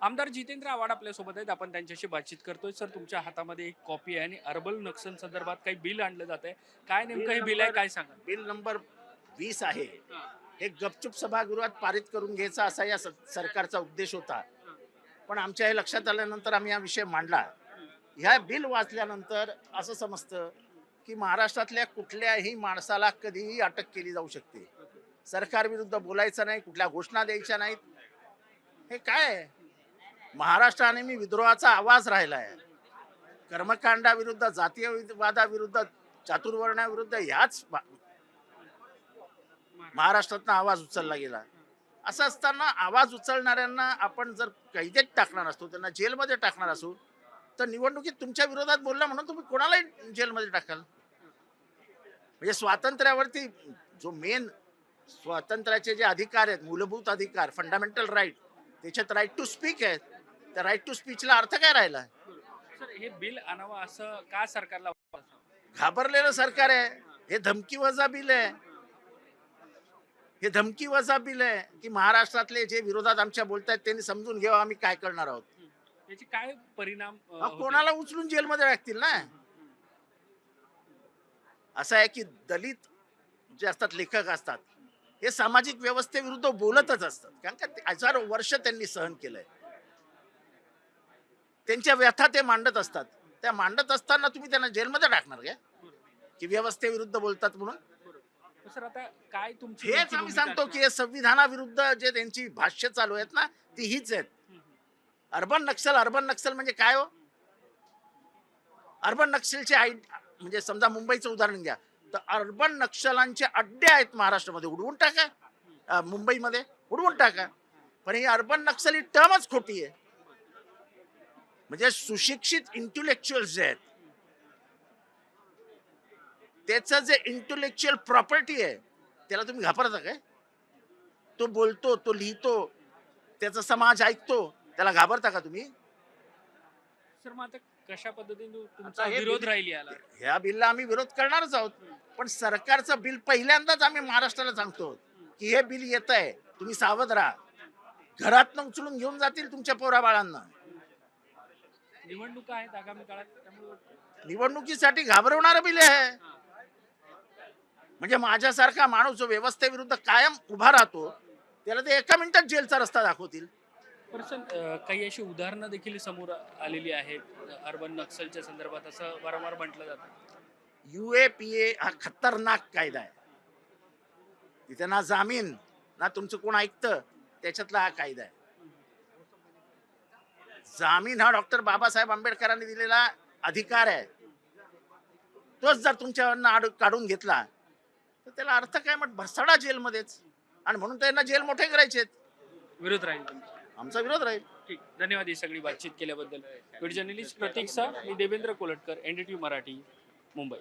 आमदार जितेंद्र आव्हाड आपल्यासोबत आहेत. आपण त्यांच्याशी बातचीत करतोय. सर, तुमच्या हातामध्ये एक कॉपी आहे आणि अर्बन नक्षल संदर्भात काही बिल आणलं जात आहे. काय नेमकं हे बिल आहे, काय सांगा? बिल नंबर 20 आहे. हां, हे गपचूप सभागृहात पारित करून घ्यायचा असा या सरकारचा उद्देश होता. हां, पण आमच्या हे लक्षात आल्यानंतर आम्ही हा विषय मांडला. ह्या बिल वाचल्यानंतर असं समजतं की महाराष्ट्रातल्या कुठल्याही माणसाला कधीही अटक केली जाऊ शकते. सरकारविरुद्ध बोलायचं नाही, कुठल्या घोषणा द्यायच्या नाहीत. हे काय आहे? महाराष्ट्राने मी विद्रोहाचा आवाज राहिला आहे. कर्मकांडाविरुद्ध, जातीयवादाविरुद्ध, चातुर्वर्ण्याविरुद्ध ह्याच महाराष्ट्रातनं आवाज उचलला गेला. असं असताना आवाज उचलणाऱ्यांना आपण जर कैदेत टाकणार असतो, त्यांना जेलमध्ये टाकणार असू, तर निवडणुकीत तुमच्या विरोधात बोलला म्हणून तुम्ही कोणालाही जेलमध्ये टाकाल. म्हणजे स्वातंत्र्यावरती जो मेन स्वातंत्र्याचे जे अधिकार आहेत, मूलभूत अधिकार, फंडामेंटल राईट, त्याच्यात राईट टू स्पीक आहे. त्या राईट टू स्पीचला अर्थ काय राहिला? सर, हे बिल आणावं असं का सरकारला वाटतं? घाबरलेलं सरकार आहे. हे धमकी वजा बिल आहे. हे धमकी वजा बिल आहे की महाराष्ट्रातले जे विरोधात आमच्या बोलतायत त्यांनी समजून घ्यावं आम्ही काय करणार आहोत. याचे काय परिणाम होतील? कोणाला उचलून जेलमध्ये टाकतील ना. असं आहे की दलित जे असतात, लेखक असतात, हे सामाजिक व्यवस्थेविरुद्ध बोलतच असतात. कारण का हजारो वर्ष त्यांनी सहन केलंय. त्यांच्या व्यथा ते मांडत असतात. त्या मांडत असताना तुम्ही त्यांना जेलमध्ये टाकणार का की व्यवस्थेविरुद्ध बोलतात म्हणून? सर, आता काय तुमची हेच नेमकी आम्ही भूमिका सांगतो असणार? की हे संविधानाविरुद्ध जे त्यांची भाष्य चालू आहेत ना, ती हीच आहेत. अर्बन नक्षल म्हणजे काय हो? अर्बन नक्षलचे म्हणजे समजा मुंबईचं उदाहरण घ्या, तर अर्बन नक्षलांचे अड्डे आहेत महाराष्ट्रामध्ये, उडवून टाका. मुंबईमध्ये उडवून टाका. पण ही अर्बन नक्षल ही टर्मच खोटी आहे. म्हणजे सुशिक्षित इंटेलेक्च्युअल्स जे आहेत, त्याचं जे इंटेलेक्च्युअल प्रॉपर्टी आहे, त्याला तुम्ही घाबरता काय? तो बोलतो, तो लिहितो, त्याचा समाज ऐकतो, त्याला घाबरता का तुम्ही? सर, मग आता कशा पद्धतीने तुमचा आता हे विरोध बिल- राहील याला? ह्या बिलला आम्ही विरोध करणारच आहोत. पण सरकारचं बिल पहिल्यांदाच आम्ही महाराष्ट्राला सांगतो की हे बिल येत आहे, तुम्ही सावध राहा. घरातनं उचलून घेऊन जातील तुमच्या पोरा बाळांना. निवडणुका आहेत आगामी काळात, त्यामुळे निवडणुकीसाठी घाबरवणारं बिल आहे. म्हणजे माझ्यासारखा माणूस जो व्यवस्थेविरुद्ध कायम उभा राहतो, त्याला ते एका मिनिटात जेलचा रस्ता दाखवतील. पण सर, काही अशी उदाहरणं देखील समोर आलेली आहेत अर्बन नक्षलच्या संदर्भात, असं वारंवार म्हटलं जातं. UAPA हा खतरनाक कायदा आहे. तिथे ना जामीन ना तुमचं कोण ऐकतं, त्याच्यातला हा कायदा आहे. जामीन हा डॉक्टर बाबासाहेब आंबेडकरांनी दिलेला अधिकार आहे. तोच जर तुमच्यावरनं काढून घेतला तर त्याला अर्थ काय? मग भरसडा जेलमध्येच. आणि म्हणून त्यांना जेल मोठे करायचे. विरोध राहील तुमचा. आमचा विरोध राहील. ठीक, धन्यवाद ही सगळी बातचीत केल्याबद्दल. बीड जर्नलिस्ट प्रतीक शाह, मी देवेंद्र कोलटकर, NDTV मराठी, मुंबई.